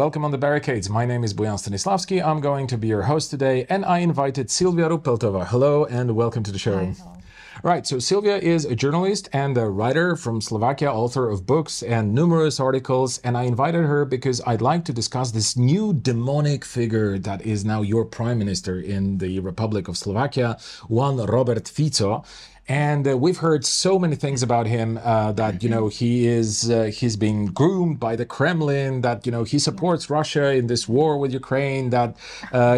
welcome on the Barricades. My name is Boyan Stanislavski. I'm going to be your host today, and I invited Silvia Ruppeldtova. Hello, and welcome to the show. Hi. Right, so Silvia is a journalist and a writer from Slovakia, author of books and numerous articles, and I invited her because I'd like to discuss this new demonic figure that is now your prime minister in the Republic of Slovakia, one Robert Fico. And we've heard so many things about him that, you know, he's being groomed by the Kremlin, that, you know, he supports Russia in this war with Ukraine, that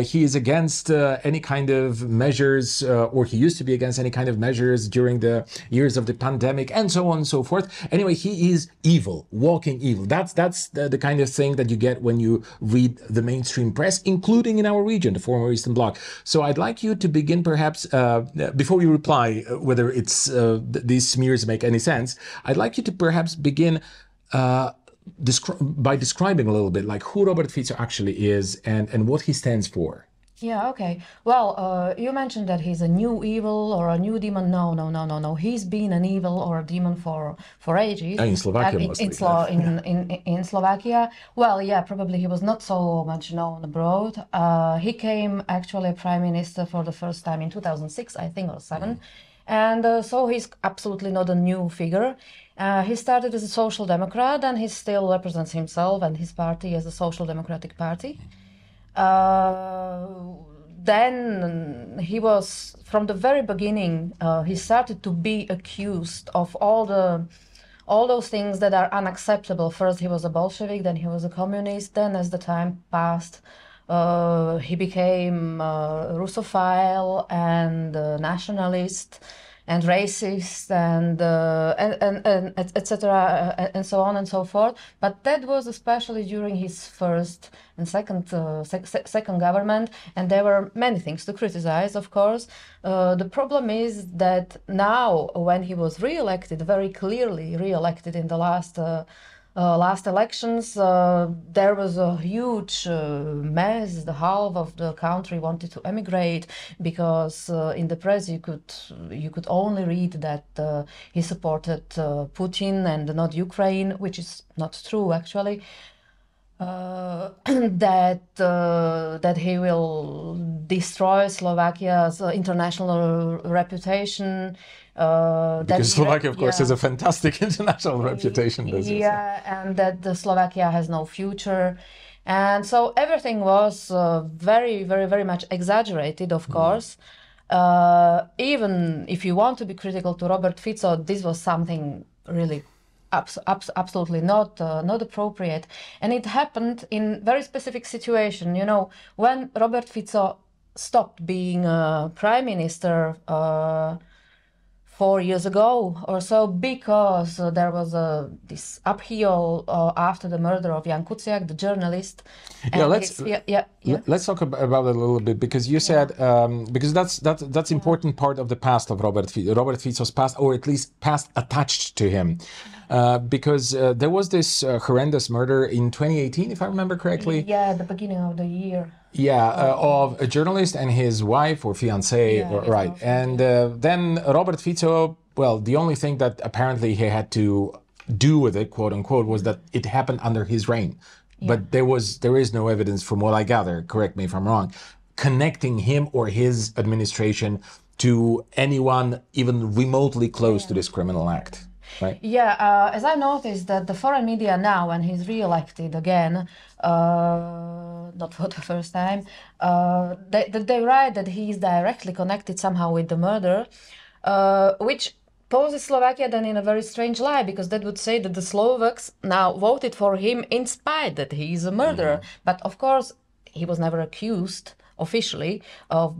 he is against any kind of measures, or he used to be against any kind of measures during the years of the pandemic, and so on and so forth. Anyway, he is evil, walking evil. That's the kind of thing that you get when you read the mainstream press, including in our region, the former Eastern Bloc. So I'd like you to begin perhaps, before you reply, whether it's these smears make any sense, I'd like you to perhaps begin by describing a little bit like who Robert Fico actually is and what he stands for. Yeah, okay. Well, you mentioned that he's a new evil or a new demon. No. He's been an evil or a demon for ages. In Slovakia, mostly. In Slovakia. Well, yeah, probably he was not so much known abroad. He came actually a prime minister for the first time in 2006, I think, or 2007. And so he's absolutely not a new figure. He started as a social democrat, and he still represents himself and his party as a social democratic party. Then he was, from the very beginning, he started to be accused of all those things that are unacceptable. First he was a Bolshevik, then he was a communist, then as the time passed, he became Russophile and nationalist and racist and etc. And so on and so forth. But that was especially during his first and second government, and there were many things to criticize, of course. The problem is that now, when he was re-elected, very clearly re-elected in the last elections, there was a huge mess. The half of the country wanted to emigrate because in the press you could only read that he supported Putin and not Ukraine, which is not true actually. That he will destroy Slovakia's international reputation. Because Slovakia, of course, has a fantastic international reputation. Yeah, and that Slovakia has no future. And so everything was very, very, very much exaggerated, of course. Even if you want to be critical to Robert Fico, this was something really absolutely not appropriate. And it happened in very specific situation. You know, when Robert Fico stopped being prime minister 4 years ago or so, because there was this upheaval after the murder of Jan Kuciak, the journalist. Yeah, let's talk about it a little bit, because you said because that's important part of the past of Robert Fico's past, or at least past attached to him. Because there was this horrendous murder in 2018, if I remember correctly. Yeah, the beginning of the year. Yeah, of a journalist and his wife or fiancée, right. And then Robert Fico, well, the only thing that apparently he had to do with it, quote unquote, was that it happened under his reign. Yeah. But there is no evidence, from what I gather, correct me if I'm wrong, connecting him or his administration to anyone even remotely close to this criminal act. Right. Yeah, as I noticed that the foreign media now, when he's re-elected again, not for the first time, they write that he is directly connected somehow with the murder, which poses Slovakia then in a very strange light, because that would say that the Slovaks now voted for him in spite that he is a murderer. But of course, he was never accused officially of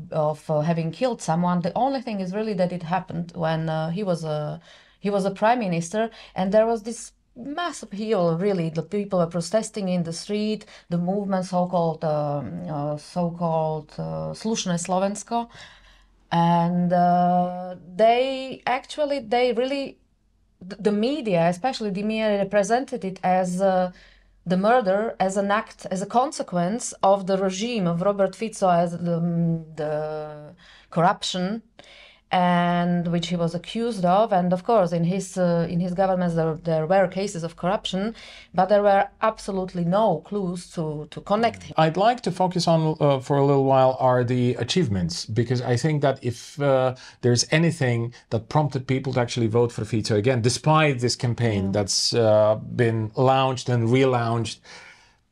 having killed someone. The only thing is really that it happened when he was a prime minister, and there was this mass appeal. Really, the people were protesting in the street. The movement, so-called Slušné Slovensko, and the media, especially the media, represented it as the murder as an act, as a consequence of the regime of Robert Fico, as the corruption. and which he was accused of. And of course, in his governments, there were cases of corruption, but there were absolutely no clues to connect him. I'd like to focus on for a little while are the achievements, because I think that if there's anything that prompted people to actually vote for Fico again, despite this campaign that's been launched and relaunched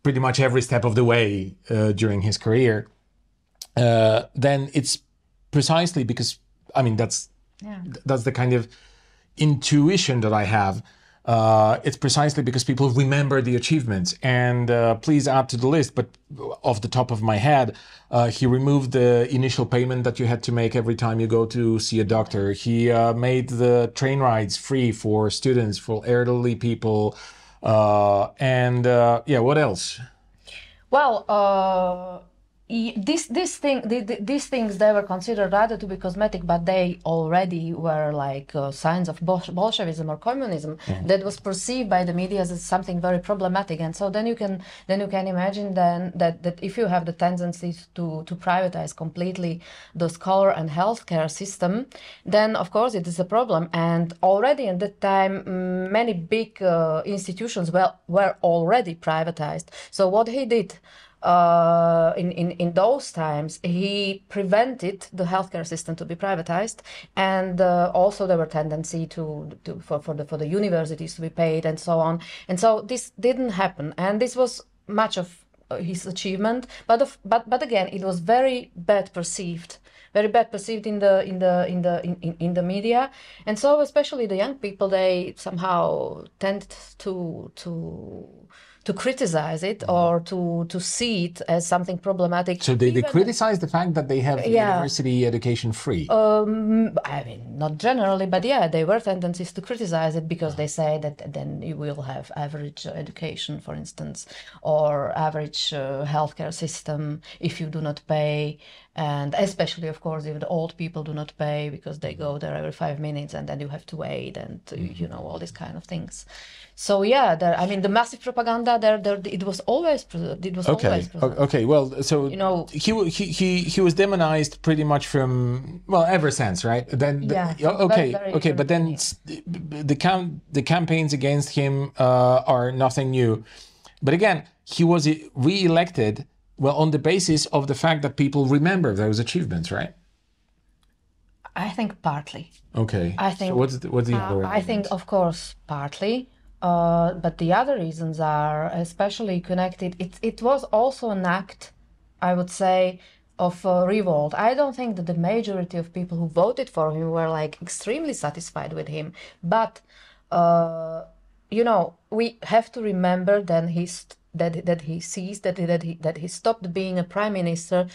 pretty much every step of the way during his career, then it's precisely because, I mean, that's the kind of intuition that I have. It's precisely because people remember the achievements. And please add to the list, but off the top of my head, he removed the initial payment that you had to make every time you go to see a doctor. He made the train rides free for students, for elderly people. Yeah, what else? Well, these things, they were considered rather to be cosmetic, but they already were like signs of Bolshevism or communism that was perceived by the media as something very problematic. And so then you can imagine then that if you have the tendency to privatize completely the scholar and healthcare system, then of course it is a problem. And already at that time, many big institutions were already privatized. So what he did in those times, he prevented the healthcare system to be privatized, and also there were tendency for the universities to be paid and so on. And so this didn't happen, and this was much of his achievement. But again, it was very bad perceived in the media, and so especially the young people, they somehow tend to criticize it or to see it as something problematic. So they criticize the fact that they have university education free. I mean, not generally, but yeah, there were tendencies to criticize it because they say that then you will have average education, for instance, or average healthcare system if you do not pay. And especially, of course, if the old people do not pay because they go there every 5 minutes and then you have to wait and, you know, all these kind of things. So yeah, I mean, the massive propaganda it was always present. Okay. Well, so you know, he was demonized pretty much from, well, ever since, right? Then very but then the campaigns against him are nothing new. But again, he was re-elected, well, on the basis of the fact that people remember those achievements, right? I think partly. Okay. I think. So what's the other? I think, of course, partly. But the other reasons are especially connected. It was also an act, I would say, of revolt. I don't think that the majority of people who voted for him were like extremely satisfied with him. But you know, we have to remember then he stopped being a prime minister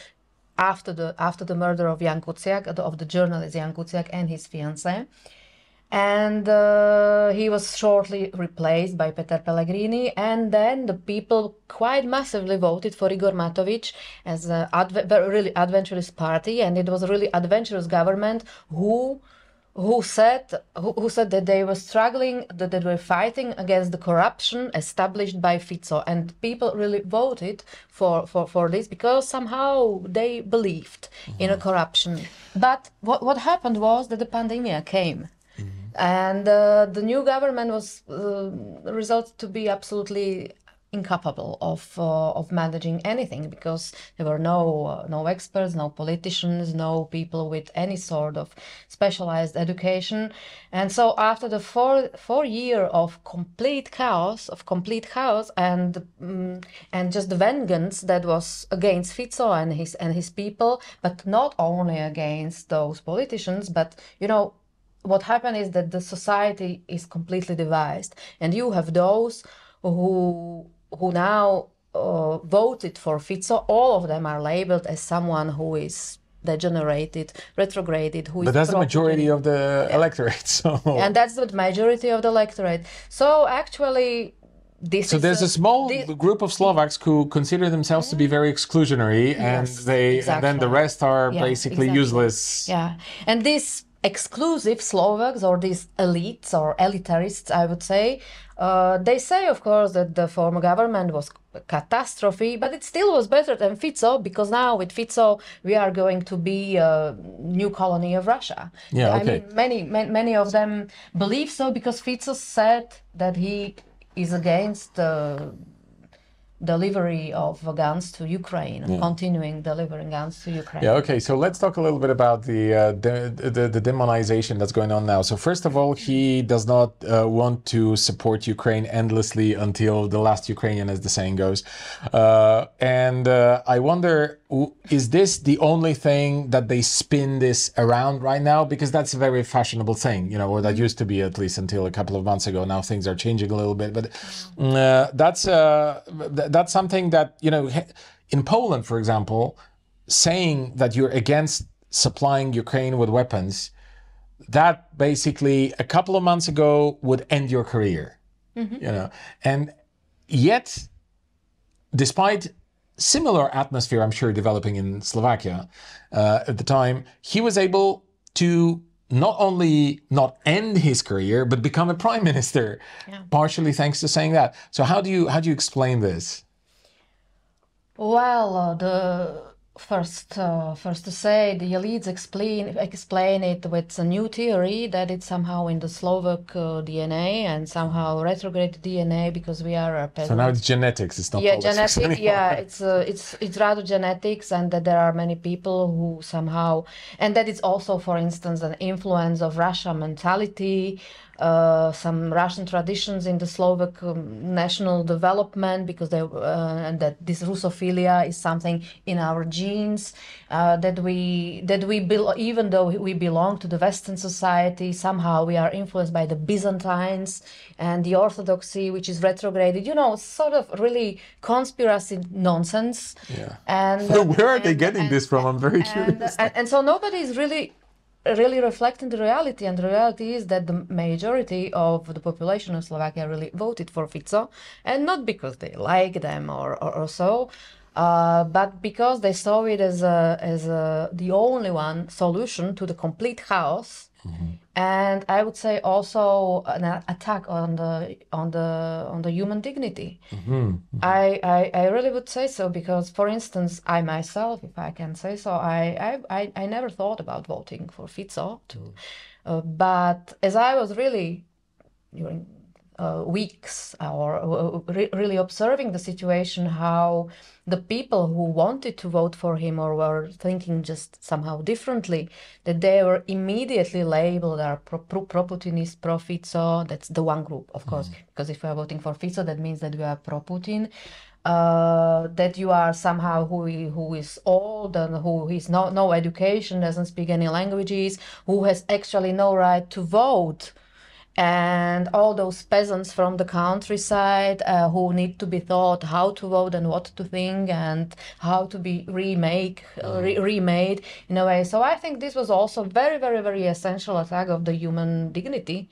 after the murder of Jan Kuciak, of the journalist Jan Kuciak and his fiancée. And he was shortly replaced by Peter Pellegrini, and then the people quite massively voted for Igor Matovic as a really adventurous party, and it was a really adventurous government who said that they were struggling, that they were fighting against the corruption established by Fico, and people really voted for this because somehow they believed in a corruption. But what happened was that the pandemic came. And the new government was resulted to be absolutely incapable of managing anything because there were no experts, no politicians, no people with any sort of specialized education. And so after the four year of complete chaos and just the vengeance that was against Fico and his people, but not only against those politicians, but you know. What happened is that the society is completely divided, and you have those who now voted for Fico. All of them are labeled as someone who is degenerated, retrograded. But that's the majority of the electorate. So. And that's the majority of the electorate. So actually. There's a small group of Slovaks who consider themselves to be very exclusionary, and then the rest are basically useless. Yeah, and this exclusive Slovaks, or these elites or elitarists, I would say, they say, of course, that the former government was catastrophe, but it still was better than Fico, because now with Fico we are going to be a new colony of Russia. Yeah, okay. I mean, many of them believe so, because Fico said that he is against delivery of guns to Ukraine, continuing delivering guns to Ukraine. Yeah, okay, so let's talk a little bit about the demonization that's going on now. So first of all, he does not want to support Ukraine endlessly until the last Ukrainian, as the saying goes. I wonder, is this the only thing that they spin this around right now? Because that's a very fashionable thing, you know, or that used to be, at least until a couple of months ago. Now things are changing a little bit, but that's something that, you know, in Poland, for example, saying that you're against supplying Ukraine with weapons, that basically a couple of months ago would end your career, you know. And yet, despite similar atmosphere, I'm sure, developing in Slovakia at the time, he was able to not only not end his career, but become a prime minister, partially thanks to saying that. So how do you explain this? Well, first to say, the elites explain it with a new theory that it's somehow in the Slovak DNA and somehow retrograde DNA, because we are a peasant. So now it's genetics, it's not politics anymore. Yeah, it's rather genetics, and that there are many people who somehow, and that it's also, for instance, an influence of Russian mentality, some Russian traditions in the Slovak national development, because they and that this Russophilia is something in our genes, that we even though we belong to the Western society, somehow we are influenced by the Byzantines and the Orthodoxy, which is retrograded. You know, sort of really conspiracy nonsense. Yeah. And where are they getting this from? I'm very curious. And so nobody is really reflecting the reality, and the reality is that the majority of the population of Slovakia really voted for Fico, and not because they like them or so, but because they saw it as the only one solution to the complete chaos. And I would say also an attack on the human dignity. I really would say so, because, for instance, I myself, if I can say so, I never thought about voting for Fico, but as I was really during weeks or really observing the situation, how the people who wanted to vote for him or were thinking just somehow differently, that they were immediately labeled as pro-Putinist, pro-Fico. That's the one group, of course, because if we are voting for Fico, that means that we are pro-Putin. That you are somehow who is old and who has no education, doesn't speak any languages, who has actually no right to vote. And all those peasants from the countryside who need to be taught how to vote and what to think and how to be remade in a way. So I think this was also very, very, very essential attack of the human dignity.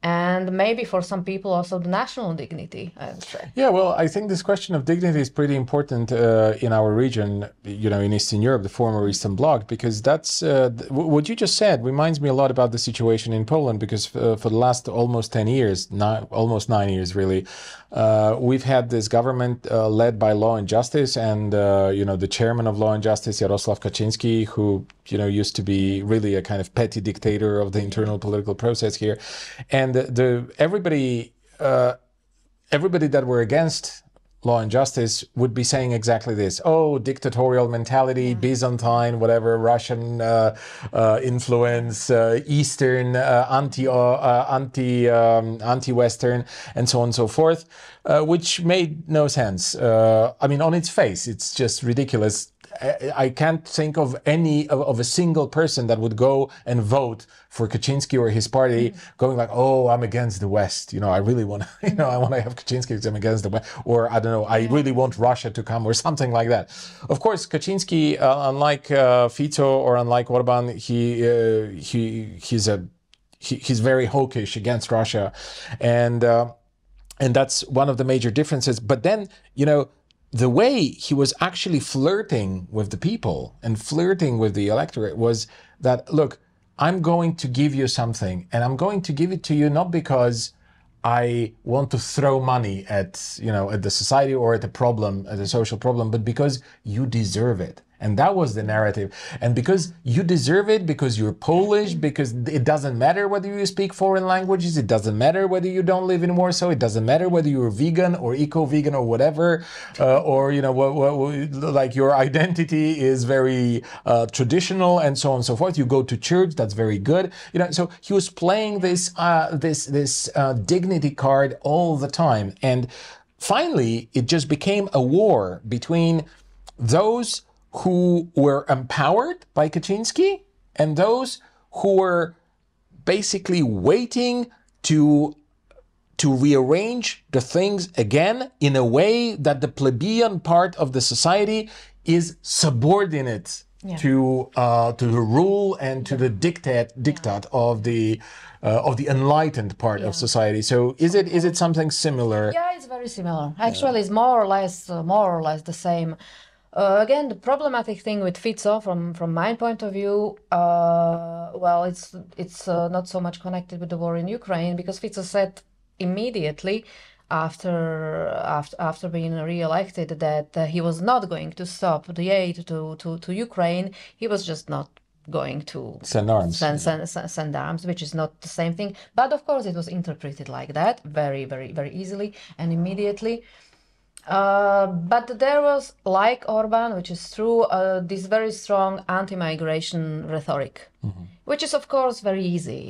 And maybe for some people also the national dignity, I would say. Yeah, well, I think this question of dignity is pretty important in our region, you know, in Eastern Europe, the former Eastern Bloc, because that's what you just said reminds me a lot about the situation in Poland, because for the last almost 10 years, almost 9 years really, we've had this government led by Law and Justice, and you know, the chairman of Law and Justice, Jarosław Kaczyński, who, you know, used to be really a kind of petty dictator of the internal political process here. And everybody that were against Law and Justice would be saying exactly this: oh, dictatorial mentality, Byzantine, whatever, Russian influence, Eastern, anti-Western, and so on and so forth, which made no sense. I mean, on its face, it's just ridiculous. I can't think of a single person that would go and vote for Kaczynski or his party going like, oh, I'm against the West. You know, I really want to, you know, I want to have Kaczynski because I'm against the West. Or I don't know, I really want Russia to come or something like that. Of course, Kaczynski, unlike Fico or unlike Orban, he's very hawkish against Russia. And that's one of the major differences. But then, you know, the way he was actually flirting with the people and flirting with the electorate was that, look, I'm going to give you something, and I'm going to give it to you not because I want to throw money at, you know, at the society or at the problem, at the social problem, but because you deserve it. And that was the narrative. And because you deserve it, because you're Polish, because it doesn't matter whether you speak foreign languages, it doesn't matter whether you don't live in Warsaw, it doesn't matter whether you're vegan or eco-vegan or whatever, or, you know, like your identity is very traditional and so on and so forth. You go to church, that's very good. You know, so he was playing this, dignity card all the time. And finally, it just became a war between those who were empowered by Kaczynski and those who were basically waiting to rearrange the things again in a way that the plebeian part of the society is subordinate to the rule and to the diktat of the enlightened part of society. So is it something similar? Yeah, it's very similar. Actually, it's more or less the same. Again, the problematic thing with Fico, from my point of view, well, it's not so much connected with the war in Ukraine, because Fico said immediately after being re-elected that he was not going to stop the aid to Ukraine. He was just not going to send arms, send arms, which is not the same thing. But of course, it was interpreted like that very, very, very easily and immediately. But there was, like Orban, which is true, this very strong anti-migration rhetoric, which is of course very easy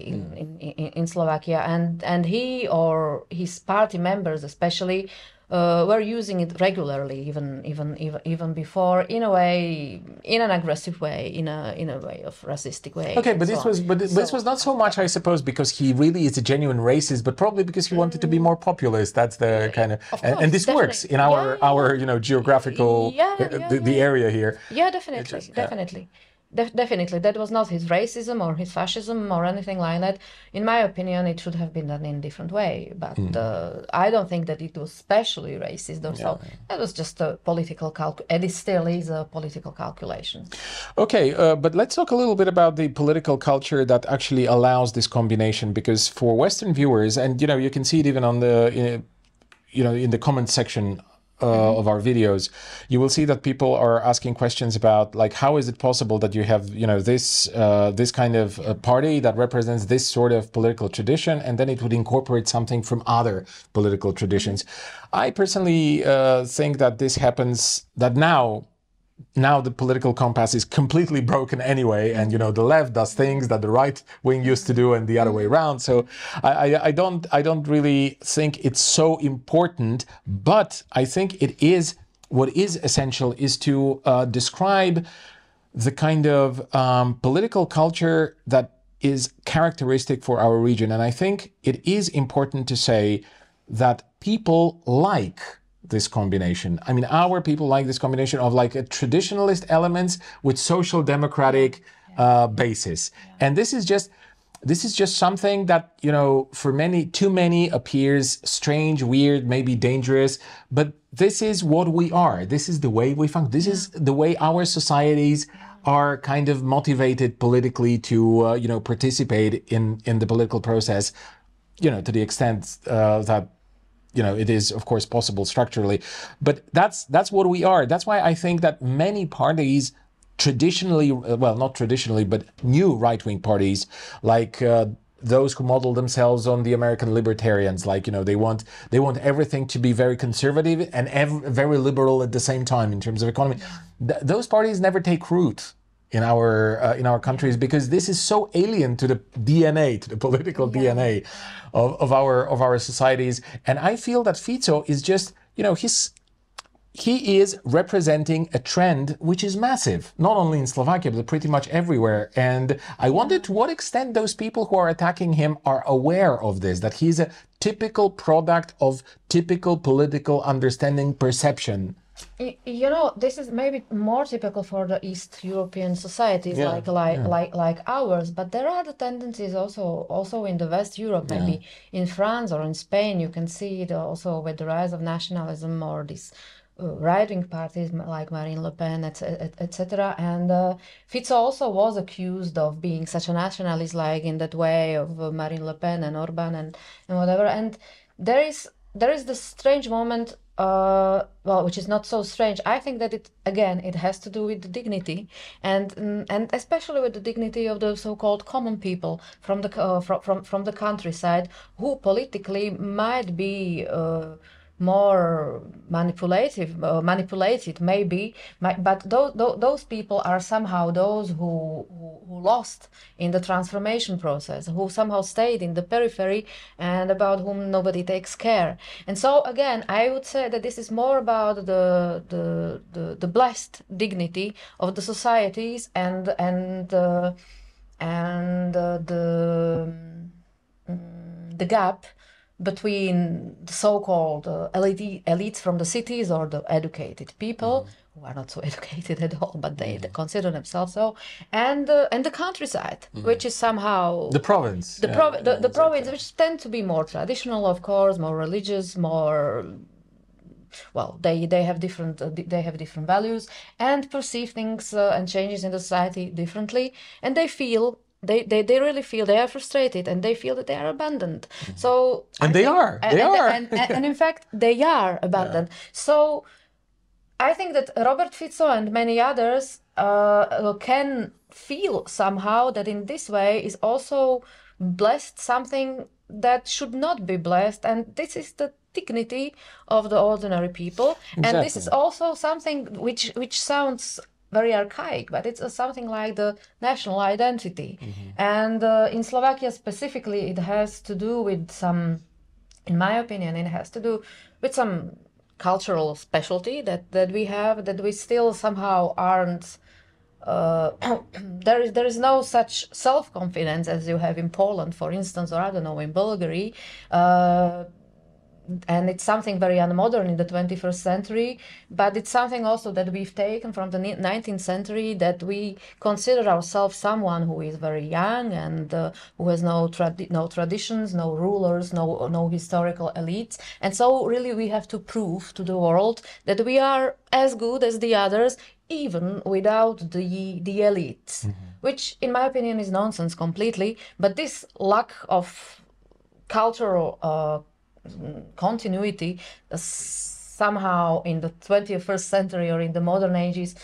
in Slovakia, and he or his party members especially were using it regularly, even before, in a way, in an aggressive way, in a way of racistic way. Okay, but this was not so much, I suppose, because he really is a genuine racist, but probably because he wanted to be more populist. That's the kind of and this works in our you know, geographical the area here. Yeah, definitely. Definitely, that was not his racism or his fascism or anything like that. In my opinion, it should have been done in a different way. But I don't think that it was specially racist or so. That was just a political and it still is a political calculation. Okay, but let's talk a little bit about the political culture that actually allows this combination, because for Western viewers, and you know, you can see it even on the in the comment section of our videos, you will see that people are asking questions about, like, how is it possible that you have, you know, this kind of party that represents this sort of political tradition, and then it would incorporate something from other political traditions. I personally think that this happens, that now the political compass is completely broken anyway, and you know, the left does things that the right wing used to do and the other way around. So I don't really think it's so important, but I think it is, what is essential is to describe the kind of political culture that is characteristic for our region. And I think it is important to say that people like this combination. I mean, our people like this combination of like a traditionalist elements with social democratic basis. And this is just something that, you know, for too many appears strange, weird, maybe dangerous, but this is what we are. This is the way we function. This is the way our societies are kind of motivated politically to, you know, participate in the political process, you know, to the extent that, you know, it is, of course, possible structurally. But that's what we are. That's why I think that many parties traditionally, well, not traditionally, but new right-wing parties, like those who model themselves on the American libertarians, like, you know, they want everything to be very conservative and very liberal at the same time in terms of economy. Those parties never take root in our countries, because this is so alien to the DNA, to the political DNA of our societies. And I feel that Fico is just, you know, he is representing a trend which is massive, not only in Slovakia, but pretty much everywhere. And I wonder to what extent those people who are attacking him are aware of this, that he's a typical product of typical political understanding, perception. You know, this is maybe more typical for the East European societies like ours, but there are the tendencies also in the West Europe, maybe in France or in Spain. You can see it also with the rise of nationalism or these right-wing parties like Marine Le Pen, etc. And Fico also was accused of being such a nationalist, like in that way of Marine Le Pen and Orban and whatever. And there is the strange moment, well, which is not so strange. I think that it has to do with the dignity, and especially with the dignity of the so-called common people from the countryside, who politically might be more manipulated maybe, but those people are somehow those who lost in the transformation process, who somehow stayed in the periphery and about whom nobody takes care. And so again, I would say that this is more about the blessed dignity of the societies and the gap between the so-called elites from the cities, or the educated people who are not so educated at all, but they consider themselves so, and the countryside, which is somehow the province, the province, which tend to be more traditional, of course, more religious, more, well, they have different values and perceive things and changes in the society differently, and they feel. They really feel they are frustrated, and they feel that they are abandoned. So and and in fact they are abandoned. So I think that Robert Fico and many others can feel somehow that in this way is also blessed something that should not be blessed, and this is the dignity of the ordinary people. Exactly. And this is also something which sounds very archaic, but it's something like the national identity. And in Slovakia specifically, it has to do with some, in my opinion, it has to do with some cultural specialty that we have, that we still somehow aren't. There is no such self-confidence as you have in Poland, for instance, or I don't know, in Bulgaria. And it's something very unmodern in the 21st century, but it's something also that we've taken from the 19th century, that we consider ourselves someone who is very young and who has no traditions, no rulers, no historical elites. And so really we have to prove to the world that we are as good as the others, even without the elites, which in my opinion is nonsense completely. But this lack of cultural continuity somehow in the 21st century or in the modern age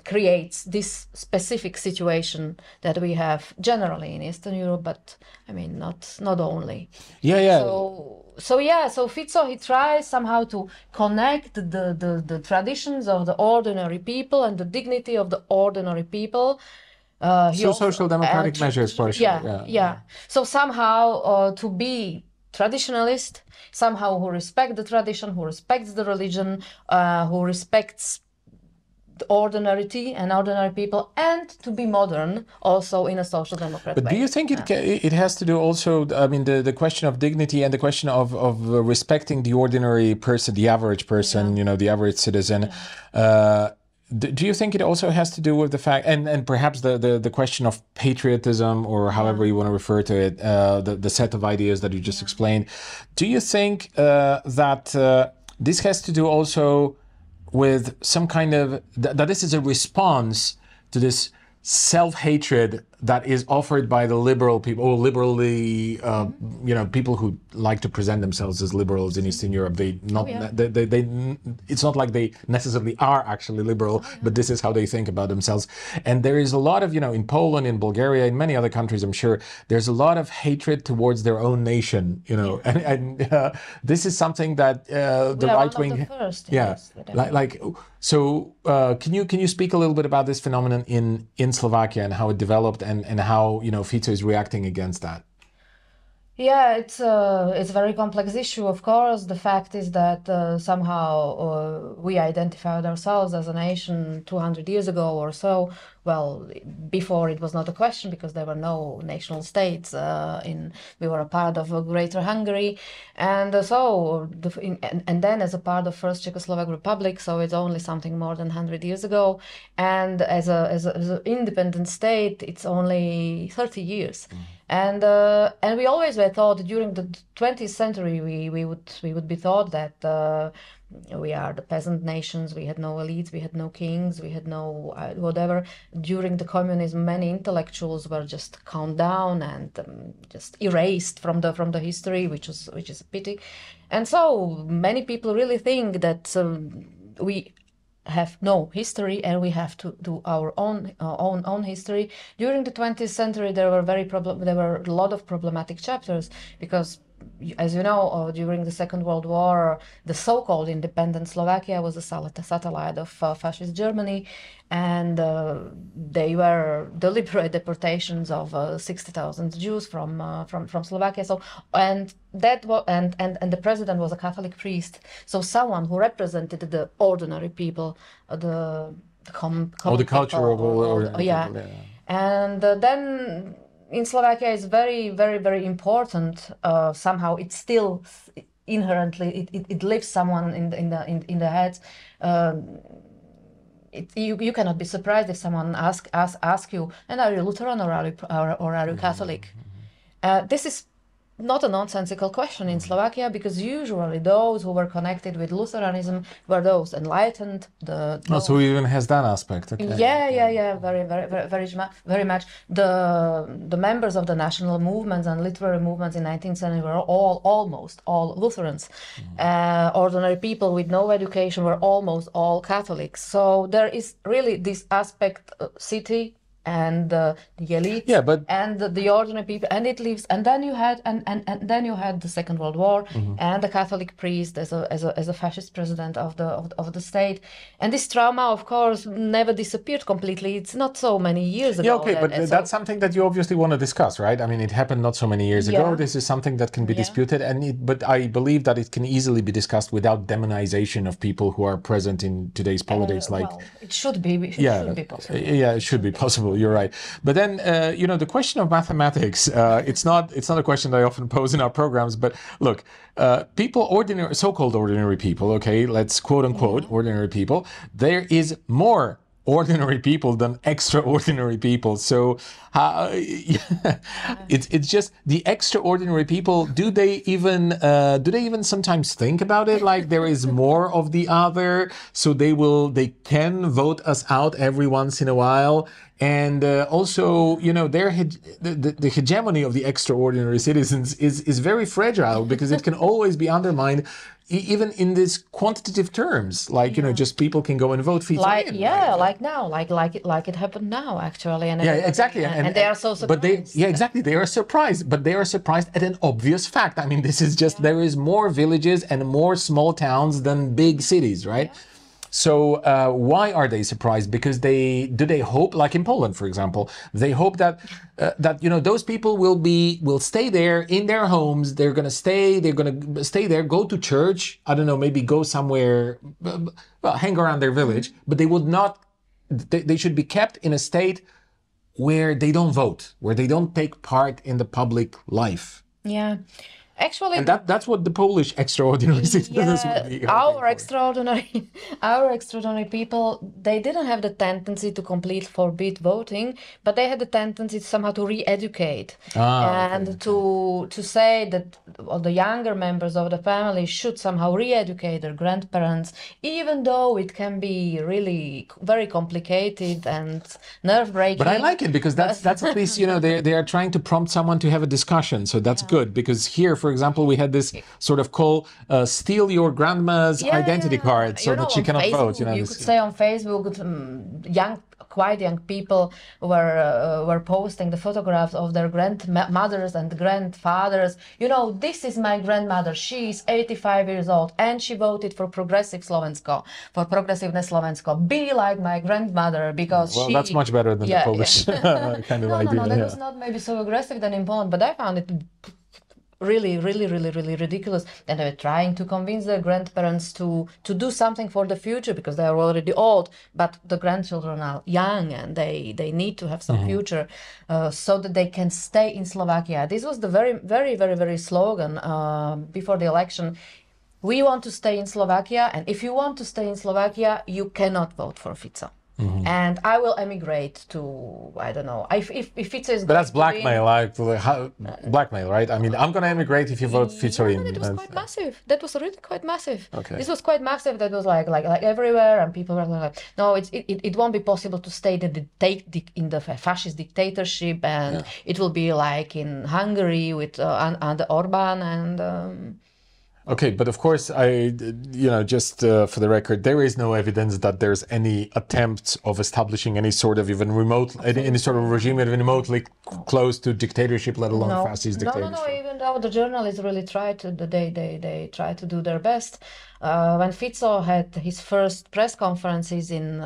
creates this specific situation that we have generally in Eastern Europe, but I mean not only. So Fico, he tries somehow to connect the traditions of the ordinary people and the dignity of the ordinary people. Social democratic measures for sure. So somehow to be traditionalist, somehow who respect the tradition, who respects the religion, who respects the ordinarity and ordinary people, and to be modern also in a social democrat way. But do you think it has to do also, I mean, the question of dignity and the question of respecting the ordinary person, the average person, you know, the average citizen? Do you think it also has to do with the fact, and perhaps the question of patriotism, or however you want to refer to it, the set of ideas that you just explained? Do you think that this has to do also with some kind of, that this is a response to this self-hatred that is offered by the liberal people, or liberally, you know, people who like to present themselves as liberals in Eastern Europe. It's not like they necessarily are actually liberal, but this is how they think about themselves. And there is a lot of, you know, in Poland, in Bulgaria, in many other countries, I'm sure, there's a lot of hatred towards their own nation, you know, and this is something that the right wing, so can you speak a little bit about this phenomenon in Slovakia and how it developed, and how, you know, Fico is reacting against that? Yeah, it's a very complex issue, of course. The fact is that somehow we identified ourselves as a nation 200 years ago or so. Well, before it was not a question, because there were no national states. We were a part of a greater Hungary, and and then as a part of First Czechoslovak Republic. So it's only something more than 100 years ago, and as an independent state, it's only 30 years. And we always were taught during the 20th century we would be taught that we are the peasant nations, we had no elites, we had no kings, we had no whatever. During the communism, many intellectuals were just calmed down and just erased from the history, which is a pity. And so many people really think that we have no history and we have to do our own history. During the 20th century, there were a lot of problematic chapters because, as you know, during the Second World War, the so-called independent Slovakia was a satellite of fascist Germany, and they were deliberate deportations of 60,000 Jews from Slovakia. So, and the president was a Catholic priest, so someone who represented the ordinary people, the common the culture people, of yeah. People, yeah. And then in Slovakia is very, very, very important. Somehow, it's still inherently it lives someone in the head. You cannot be surprised if someone ask you, and are you Lutheran or are you Catholic? This is not a nonsensical question in Slovakia, because usually those who were connected with Lutheranism were those enlightened. So he even has that aspect. Okay. Yeah, very much. The members of the national movements and literary movements in 19th century were almost all Lutherans. Ordinary people with no education were almost all Catholics. So there is really this aspect, city and the elite, and the ordinary people, and it lives. And then you had then you had the Second World War, and the Catholic priest as a fascist president of the state. And this trauma, of course, never disappeared completely. It's not so many years ago. Yeah, okay, but that's something that you obviously want to discuss, right? I mean, it happened not so many years ago. This is something that can be disputed, but I believe that it can easily be discussed without demonization of people who are present in today's politics. Well, it should be. It should be possible. Yeah, it should be possible. You're right. But then, the question of mathematics, it's not a question that I often pose in our programs, but look, so-called ordinary people, okay, let's quote unquote ordinary people, there is more ordinary people than extraordinary people. So it's just the extraordinary people. Do they even sometimes think about it? Like there is more of the other, so they can vote us out every once in a while. And also, the hegemony of the extraordinary citizens is very fragile, because it can always be undermined, even in these quantitative terms. Like just people can go and vote for like now, like it happened now actually. And exactly. And they are so surprised. Exactly. They are surprised, but they are surprised at an obvious fact. I mean, this is just there is more villages and more small towns than big cities, right? Yeah. So why are they surprised? Because they hope, like in Poland, for example, they hope that those people will stay there in their homes. They're gonna stay there, go to church. I don't know, maybe go somewhere, hang around their village. But they would not. They should be kept in a state where they don't vote, where they don't take part in the public life. Yeah. Actually, and that's what the Polish extraordinary citizens would be. Our extraordinary people, they didn't have the tendency to completely forbid voting, but they had the tendency somehow to re-educate to say that the younger members of the family should somehow re-educate their grandparents, even though it can be really very complicated and nerve-wracking. But I like it, because that's at least they are trying to prompt someone to have a discussion, so that's good. Because here, for example, we had this sort of call, steal your grandma's identity card so that she cannot Facebook, vote. You could say on Facebook, quite young people were posting the photographs of their grandmothers and grandfathers. This is my grandmother. She is 85 years old and she voted for Progressive Slovensko, for Progressivne Slovensko. Be like my grandmother, because that's much better than the Polish kind of idea. No, that was not maybe so aggressive than in Poland, but I found it really ridiculous. And they were trying to convince their grandparents to do something for the future, because they are already old, but the grandchildren are young and they need to have some future, so that they can stay in Slovakia. This was the very slogan before the election. We want to stay in Slovakia, and if you want to stay in Slovakia, you cannot vote for Fico. and I will emigrate to, I don't know, if Fico is. But that's blackmail, blackmail, right? I mean, I'm going to emigrate if you vote Fico in. But it was quite massive. That was really quite massive. Okay. This was quite massive. That was like everywhere, and people were like, no, it won't be possible to stay in the fascist dictatorship, and it will be like in Hungary with under Orban and. Okay, but of course, just for the record, there is no evidence that there's any attempt of establishing any sort of even remote, any sort of regime even remotely close to dictatorship, let alone fascist dictatorship. No, even though the journalists really tried to, they tried to do their best. When Fico had his first press conferences in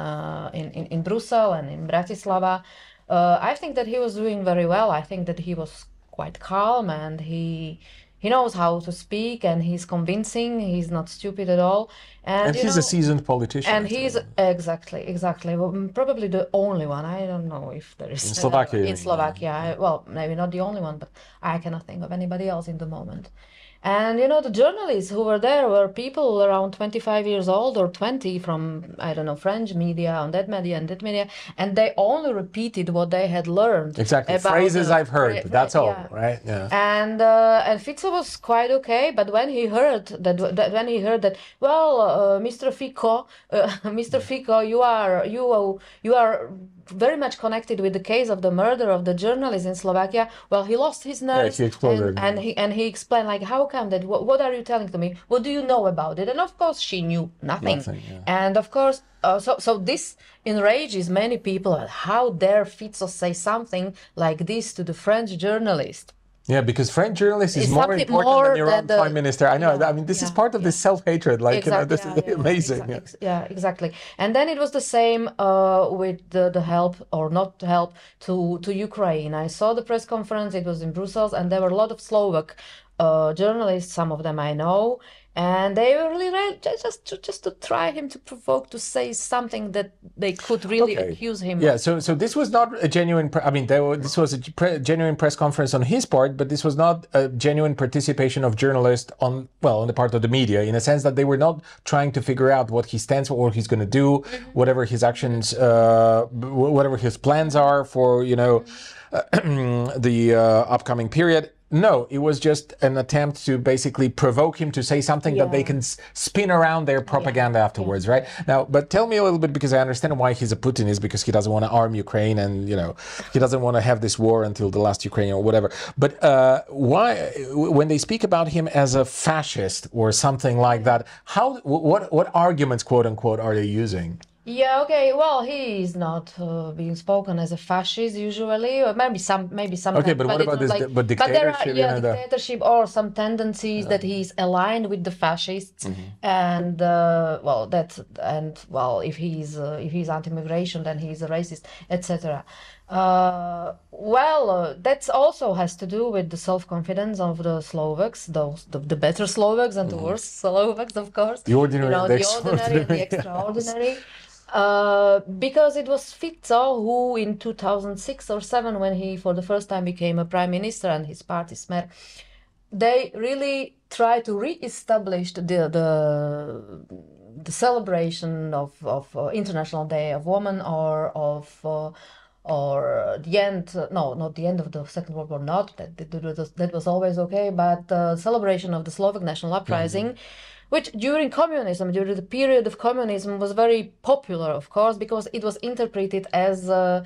Brussels and in Bratislava, I think that he was doing very well. I think that he was quite calm, and he knows how to speak, and he's convincing. He's not stupid at all. And he's a seasoned politician. And he's exactly. Well, probably the only one. I don't know if there is in Slovakia. In Slovakia, well, maybe not the only one, but I cannot think of anybody else in the moment. And the journalists who were there were people around 25 years old or 20 from, I don't know, French media, on that media and that media, and they only repeated what they had learned. Exactly, phrases I've heard, that's all, right? Yeah. And Fico was quite okay, but when he heard that, well, Mr. Fico, you are very much connected with the case of the murder of the journalist in Slovakia. Well, he lost his nerves, he exploded. and he explained, like, how come that? What are you telling to me? What do you know about it? And of course, she knew nothing. And of course, so this enrages many people. How dare Fico say something like this to the French journalist? Yeah, because French journalist is more important than your own prime minister. I know. I mean, this is part of this self-hatred. Like, this is amazing. Exactly. And then it was the same with the help or not help to Ukraine. I saw the press conference. It was in Brussels, and there were a lot of Slovak journalists. Some of them I know. And they were really just to try him, to provoke, to say something that they could really accuse him of. Yeah, so this was not a genuine, this was a genuine press conference on his part, but this was not a genuine participation of journalists on the part of the media, in a sense that they were not trying to figure out what he stands for, what he's going to do, whatever his actions, whatever his plans are for, the upcoming period. No, it was just an attempt to basically provoke him to say something that they can spin around their propaganda afterwards, right? Now, but tell me a little bit, because I understand why he's a Putinist, because he doesn't want to arm Ukraine, and, he doesn't want to have this war until the last Ukrainian or whatever. But why, when they speak about him as a fascist or something like that, what arguments, quote unquote, are they using? Yeah, okay. Well, he is not being spoken as a fascist usually, or maybe some. Okay, but what about this? But dictatorship, there are dictatorship or some tendencies that he's aligned with the fascists, and if he's anti-immigration, then he's a racist, etc. That also has to do with the self-confidence of the Slovaks, the better Slovaks and the worse Slovaks, of course. The ordinary, the ordinary and the extraordinary. Because it was Fico who in 2006 or 2007, when he for the first time became a prime minister and his party Smer, they really tried to re-establish the celebration of International Day of Women, or the end, not the end of the Second World War, that was always okay, but the celebration of the Slovak national uprising, which during the period of communism, was very popular, of course, because it was interpreted as a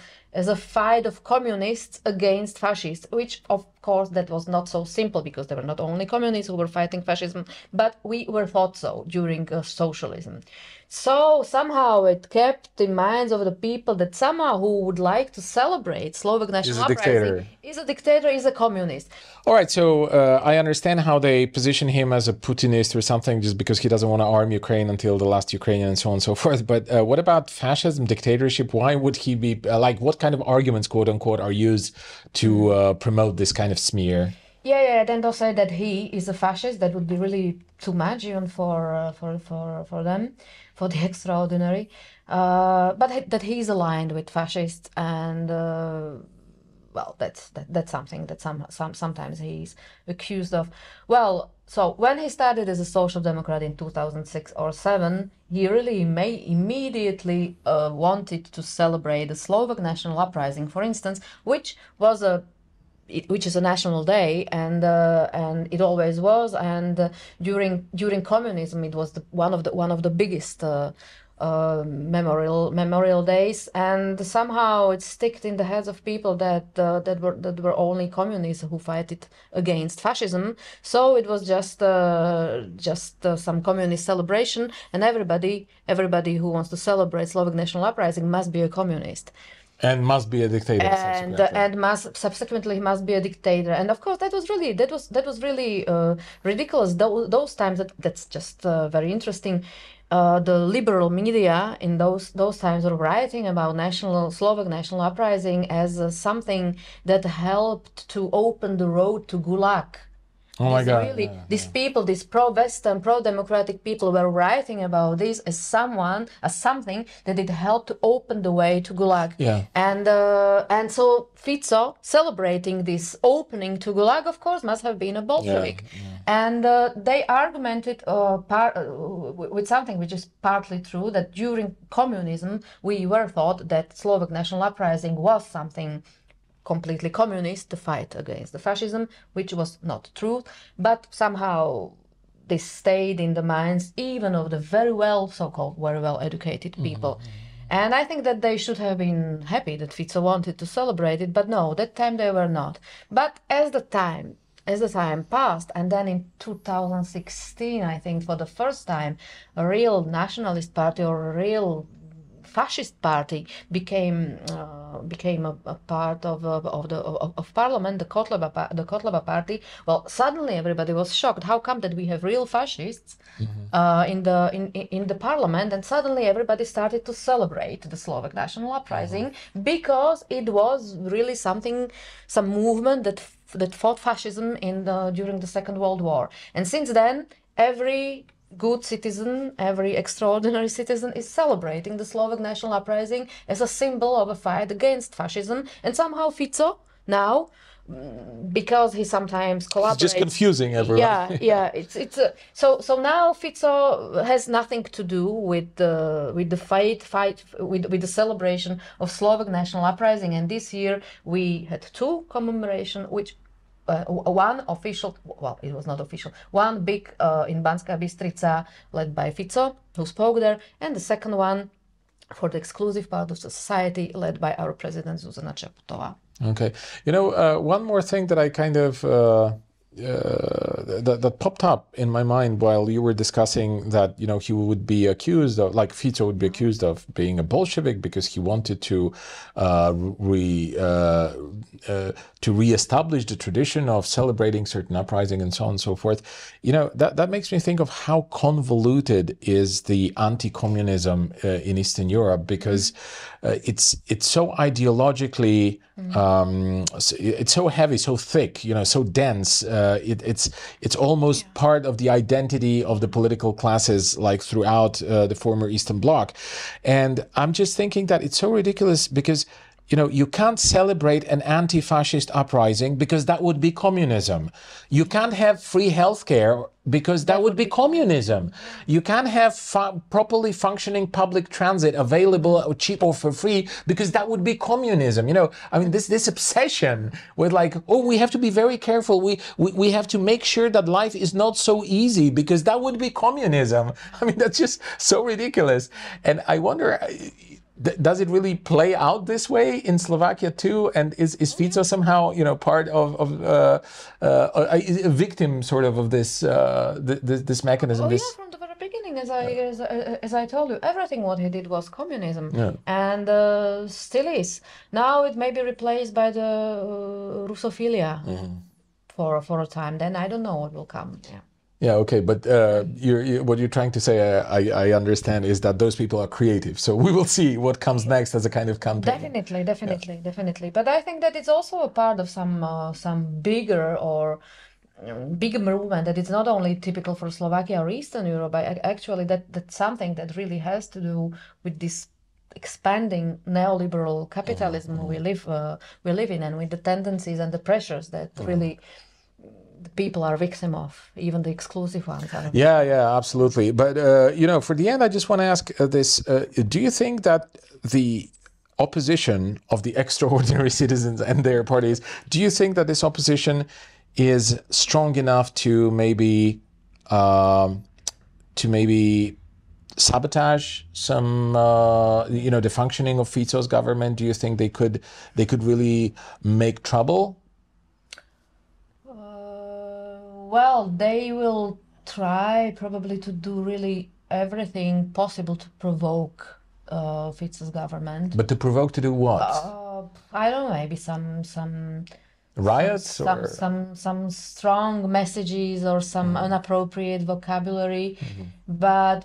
fight of communists against fascists, which, of course, that was not so simple, because there were not only communists who were fighting fascism, but we were thought so during socialism. So somehow it kept in minds of the people that somehow who would like to celebrate Slovak national uprising is a dictator, is a communist. All right, so I understand how they position him as a Putinist or something, just because he doesn't want to arm Ukraine until the last Ukrainian, and so on and so forth. But what about fascism, dictatorship? Why would he be what kind of arguments, quote unquote, are used to promote this kind of smear? Then they'll say that he is a fascist. That would be really too much even for them, for the extraordinary. But that he's aligned with fascists, and well, that's something that sometimes he's accused of. Well, so when he started as a social democrat in 2006 or 7, he really immediately wanted to celebrate the Slovak national uprising, for instance, which is a national day, and it always was. And during communism, it was one of the biggest memorial days, and somehow it stuck in the heads of people that were only communists who fought against fascism. So it was just some communist celebration, and everybody who wants to celebrate Slovak national uprising must be a communist. And must be a dictator. And subsequently must be a dictator. And of course, that was really ridiculous. Those times. That's just very interesting. The liberal media in those times were writing about Slovak national uprising as something that helped to open the road to Gulag. Oh my God! These people, these pro-Western, pro-democratic people, were writing about this as something that it helped to open the way to Gulag. Yeah. And so Fico, celebrating this opening to Gulag, of course, must have been a Bolshevik. And they argumented with something which is partly true, that during communism we were taught that Slovak national uprising was something completely communist, to fight against the fascism, which was not true, but somehow this stayed in the minds even of the so-called very well educated people. And I think that they should have been happy that Fico wanted to celebrate it, but no, that time they were not. But as the time passed, and then in 2016, I think for the first time, a real nationalist party or a real fascist party became a part of parliament, the Kotleba party. Well, suddenly everybody was shocked. How come that we have real fascists in the parliament? And suddenly everybody started to celebrate the Slovak national uprising because it was really some movement that fought fascism during the Second World War. And since then, every good citizen, every extraordinary citizen is celebrating the Slovak national uprising as a symbol of a fight against fascism. And somehow Fico now, because he sometimes collaborates, it's just confusing everyone. So now Fico has nothing to do with the fight with the celebration of Slovak national uprising. And this year we had two commemorations, which one official, well, it was not official, one big in Banská Bystrica, led by Fico, who spoke there, and the second one for the exclusive part of the society, led by our president Zuzana Čaputová. Okay. One more thing that I kind of that popped up in my mind while you were discussing that, he would be accused of, like Fico would be accused of being a Bolshevik because he wanted to reestablish the tradition of celebrating certain uprising and so on and so forth. That makes me think of how convoluted is the anti-communism in Eastern Europe, because it's so ideologically it's so heavy, so thick, so dense. It's almost part of the identity of the political classes, like throughout the former Eastern Bloc. And I'm just thinking that it's so ridiculous because you can't celebrate an anti-fascist uprising because that would be communism. You can't have free healthcare because that would be communism. You can't have properly functioning public transit available or cheap or for free because that would be communism. This obsession with we have to be very careful. We have to make sure that life is not so easy because that would be communism. That's just so ridiculous. And I wonder, does it really play out this way in Slovakia too? And is Fico somehow, part of a victim sort of this this mechanism? From the very beginning, as I told you, everything what he did was communism, and still is. Now it may be replaced by the Russophilia for a time. Then I don't know what will come. Yeah, okay, but what you're trying to say, I understand, is that those people are creative. So we will see what comes next as a kind of campaign. Definitely. But I think that it's also a part of some bigger movement, that it's not only typical for Slovakia or Eastern Europe, but actually that's something that really has to do with this expanding neoliberal capitalism we live in, and with the tendencies and the pressures that really the people are victim of, even the exclusive ones. Yeah, absolutely. But you know, for the end, I just want to ask this: do you think that the opposition of the extraordinary citizens and their parties, do you think that this opposition is strong enough to maybe sabotage some you know, the functioning of Fico's government? Do you think they could really make trouble? Well, they will try probably to do really everything possible to provoke Fico's government. But to provoke to do what? I don't know, maybe some riots, some strong messages or some inappropriate vocabulary. But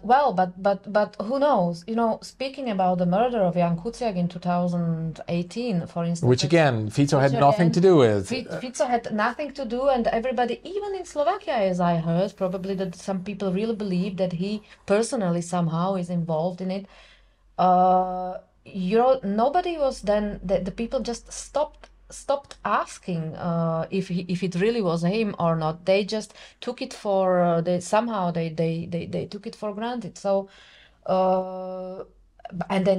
who knows? You know, speaking about the murder of Jan Kuciak in 2018, for instance, which again Fico had nothing to do with. Fico had nothing to do, and everybody, even in Slovakia, as I heard, probably that some people really believe that he personally somehow is involved in it. You know, nobody was then. The people just stopped asking if it really was him or not. They just took it for they took it for granted. So and they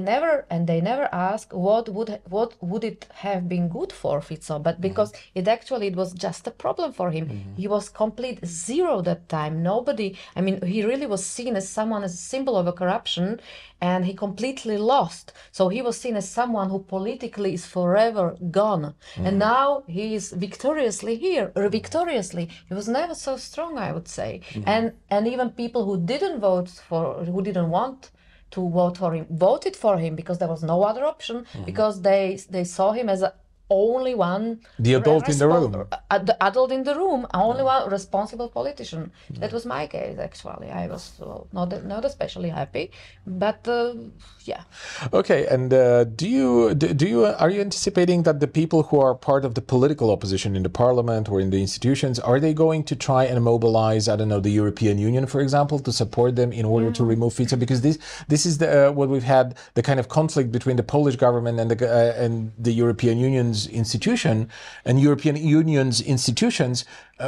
never asked what would it have been good for Fico, but because it was just a problem for him. He was complete zero that time. Nobody, I mean, he really was seen as someone, as a symbol of a corruption, and he completely lost. So he was seen as someone who politically is forever gone. And now he is victoriously here, or victoriously. He was never so strong, I would say. And even people who didn't want to vote for him, voted for him because there was no other option, because they saw him as a only one, the adult in the room, the adult in the room, only one responsible politician. That was my case, actually. I was not especially happy, but yeah. Okay, and are you anticipating that the people who are part of the political opposition in the parliament or in the institutions, are they going to try and mobilize, I don't know, the European Union, for example, to support them in order to remove Fico? Because this is what we've had, the kind of conflict between the Polish government and the European Union's institution, and European Union's institutions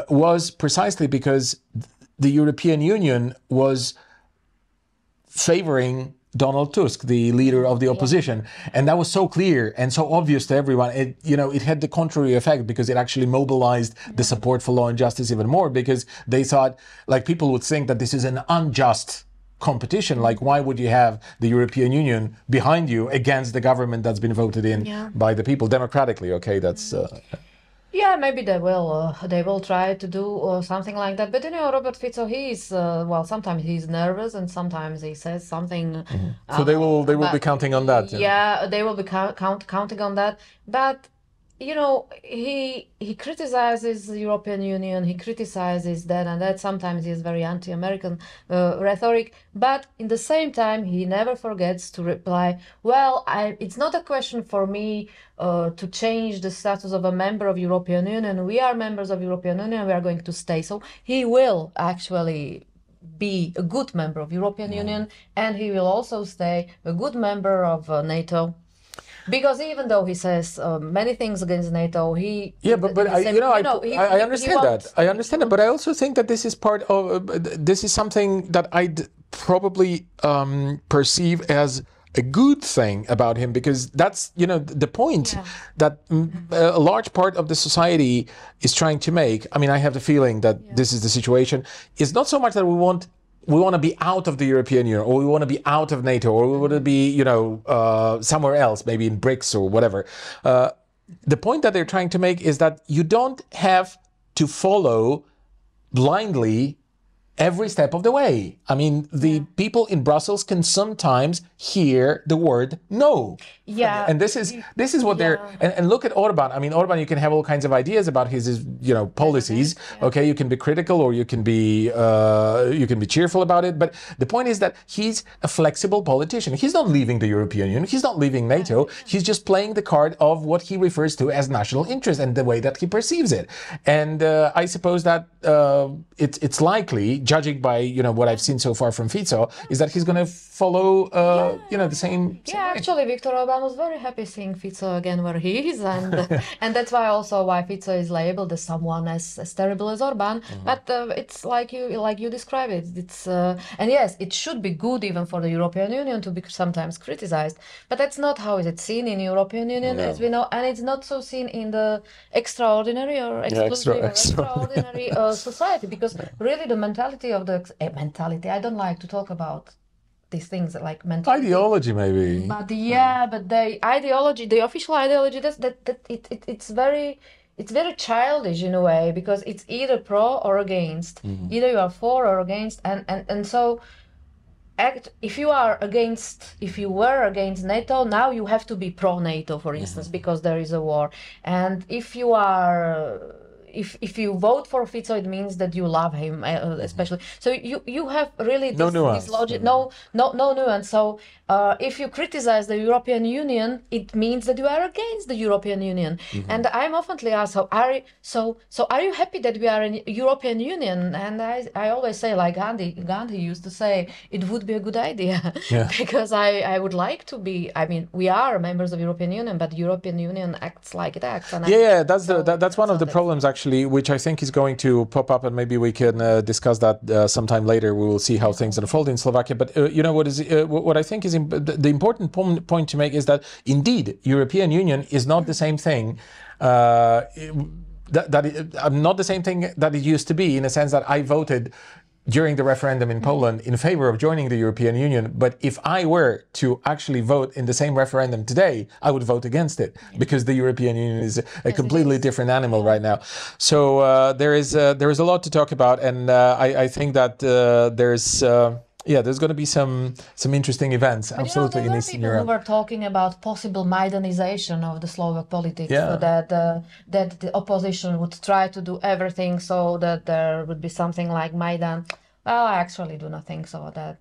was precisely because the European Union was favoring Donald Tusk, the leader of the opposition, and that was so clear and so obvious to everyone. It had the contrary effect, because it actually mobilized the support for law and justice even more, because they thought, like, people would think that this is an unjust competition. Like, why would you have the European Union behind you against the government that's been voted in by the people democratically? Okay, that's yeah, maybe they will try to do something like that. But you know, Robert Fico, he's sometimes he's nervous and sometimes he says something. So they will be counting on that. Yeah, they will be counting on that. But you know, he criticizes the European Union, he criticizes that and that. Sometimes he is very anti-American rhetoric, but in the same time, he never forgets to reply, well, it's not a question for me to change the status of a member of European Union. We are members of European Union, we are going to stay. So he will actually be a good member of European Union, and he will also stay a good member of NATO. Because even though he says many things against NATO, I understand that. I understand that, but I also think that this is part of this is something that I'd probably perceive as a good thing about him, because that's, you know, the point that a large part of the society is trying to make. I mean, I have the feeling that this is the situation. It's not so much that we want to be out of the European Union, or we want to be out of NATO, or we want to be, you know, somewhere else, maybe in BRICS or whatever. The point that they're trying to make is that you don't have to follow blindly every step of the way. I mean, the people in Brussels can sometimes hear the word no. Yeah. And this is what they're, and look at Orban. I mean, Orban, you can have all kinds of ideas about his, you know, policies. Okay, you can be critical, or you can be cheerful about it. But the point is that he's a flexible politician. He's not leaving the European Union. He's not leaving NATO. He's just playing the card of what he refers to as national interest and the way that he perceives it. And I suppose that it's likely, judging by, you know, what I've seen so far from Fico, is that he's going to follow, you know, the same way. Actually, Viktor Orban was very happy seeing Fico again where he is, and and that's why also why Fico is labeled as someone as terrible as Orban. But it's like you describe it. It's and yes, it should be good even for the European Union to be sometimes criticized, but that's not how it's seen in European Union, as we know, and it's not so seen in the extraordinary or exclusive or extraordinary society, because really the mentality of the mentality. I don't like to talk about these things like mentality. Ideology, maybe. But but the ideology, the official ideology, it's very childish in a way, because it's either pro or against. Either you are for or against, and so if you were against NATO, now you have to be pro NATO, for instance, because there is a war. And if you are if you vote for Fico, it means that you love him, especially. So you have really this logic, no nuance. So if you criticize the European Union, it means that you are against the European Union. And I'm often asked, so are you happy that we are in European Union? And I always say, like Gandhi used to say, it would be a good idea, because I would like to be. I mean, we are members of European Union, but European Union acts like it acts. And that's one of the problems, actually, which I think is going to pop up, and maybe we can discuss that sometime later. We will see how things unfold in Slovakia. But you know what I think is the important point to make is that indeed European Union is not the same thing. Not the same thing that it used to be, in a sense that I voted during the referendum in Poland in favor of joining the European Union. But if I were to actually vote in the same referendum today, I would vote against it, because the European Union is a completely different animal right now. So there is a lot to talk about, and I think that there's going to be some interesting events, absolutely, in Eastern Europe. We were talking about possible Maidanization of the Slovak politics, so that the opposition would try to do everything so that there would be something like Maidan. Well, I actually do not think so. That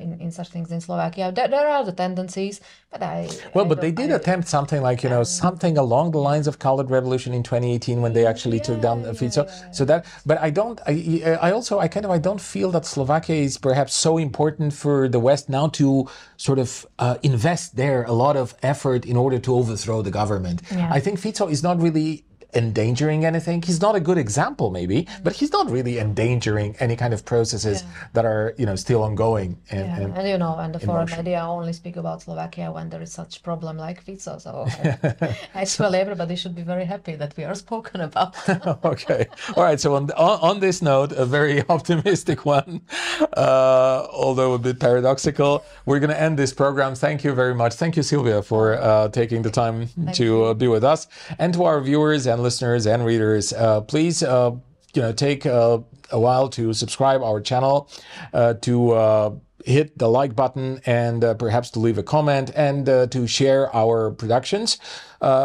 in such things in Slovakia, there are the tendencies, but they did attempt something like, you know, something along the lines of Colored Revolution in 2018 when they actually took down Fico. So that, but I don't feel that Slovakia is perhaps so important for the West now to sort of invest there a lot of effort in order to overthrow the government. I think Fico is not really endangering anything. He's not a good example, maybe, but he's not really endangering any kind of processes that are, you know, still ongoing. And you know, and the foreign media only speak about Slovakia when there is such problem like Fico. So actually, everybody should be very happy that we are spoken about. Okay, all right. So on this note, a very optimistic one, although a bit paradoxical, we're going to end this program. Thank you very much. Thank you, Silvia, for taking the time to be with us, and to our viewers and listeners and readers, please take a while to subscribe our channel, to hit the like button, and perhaps to leave a comment, and to share our productions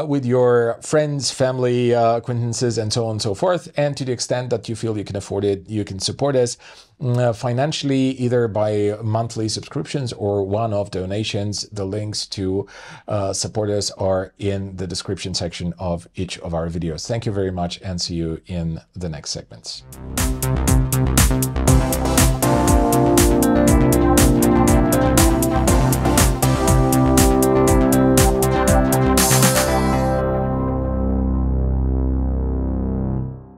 with your friends, family, acquaintances, and so on and so forth. And to the extent that you feel you can afford it, you can support us financially, either by monthly subscriptions or one-off donations. The links to support us are in the description section of each of our videos. Thank you very much, and see you in the next segments.